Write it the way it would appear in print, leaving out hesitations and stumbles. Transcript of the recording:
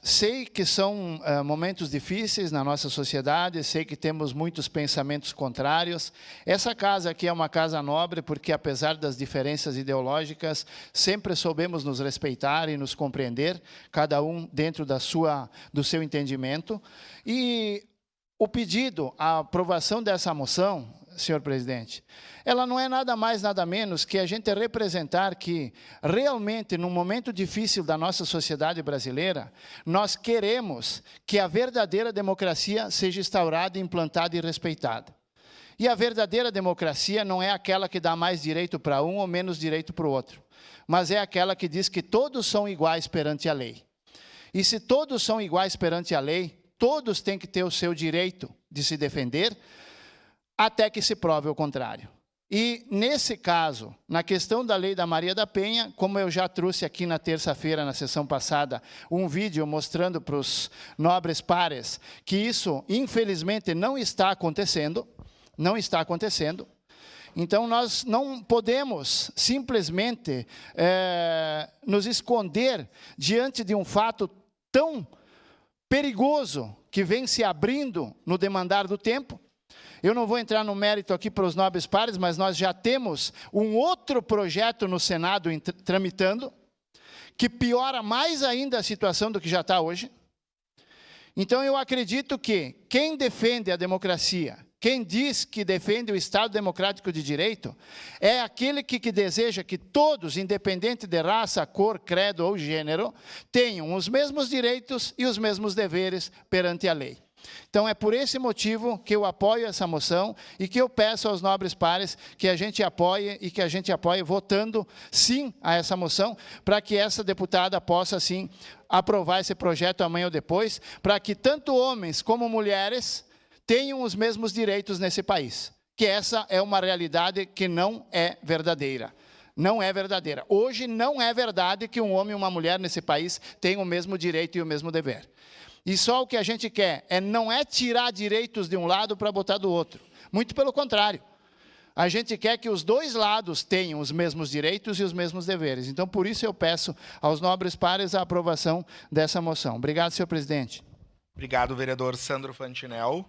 Sei que são momentos difíceis na nossa sociedade, sei que temos muitos pensamentos contrários. Essa casa aqui é uma casa nobre, porque apesar das diferenças ideológicas, sempre soubemos nos respeitar e nos compreender, cada um dentro do seu entendimento. E o pedido, a aprovação dessa moção, senhor presidente, ela não é nada mais, nada menos que a gente representar que, realmente, num momento difícil da nossa sociedade brasileira, nós queremos que a verdadeira democracia seja instaurada, implantada e respeitada. E a verdadeira democracia não é aquela que dá mais direito para um ou menos direito para o outro, mas é aquela que diz que todos são iguais perante a lei. E se todos são iguais perante a lei, todos têm que ter o seu direito de se defender, até que se prove o contrário. E, nesse caso, na questão da lei da Maria da Penha, como eu já trouxe aqui na terça-feira, na sessão passada, um vídeo mostrando para os nobres pares que isso, infelizmente, não está acontecendo, então nós não podemos simplesmente nos esconder diante de um fato tão perigoso que vem se abrindo no demandar do tempo. Eu não vou entrar no mérito aqui para os nobres pares, mas nós já temos um outro projeto no Senado tramitando, que piora mais ainda a situação do que já está hoje. Então, eu acredito que quem defende a democracia, quem diz que defende o Estado Democrático de Direito, é aquele que deseja que todos, independente de raça, cor, credo ou gênero, tenham os mesmos direitos e os mesmos deveres perante a lei. Então, é por esse motivo que eu apoio essa moção e que eu peço aos nobres pares que a gente apoie e que a gente apoie votando sim a essa moção, para que essa deputada possa, sim, aprovar esse projeto amanhã ou depois, para que tanto homens como mulheres tenham os mesmos direitos nesse país. Que essa é uma realidade que não é verdadeira. Não é verdadeira. Hoje não é verdade que um homem e uma mulher nesse país tenham o mesmo direito e o mesmo dever. E só o que a gente quer não é tirar direitos de um lado para botar do outro. Muito pelo contrário. A gente quer que os dois lados tenham os mesmos direitos e os mesmos deveres. Então, por isso eu peço aos nobres pares a aprovação dessa moção. Obrigado, senhor presidente. Obrigado, vereador Sandro Fantinel.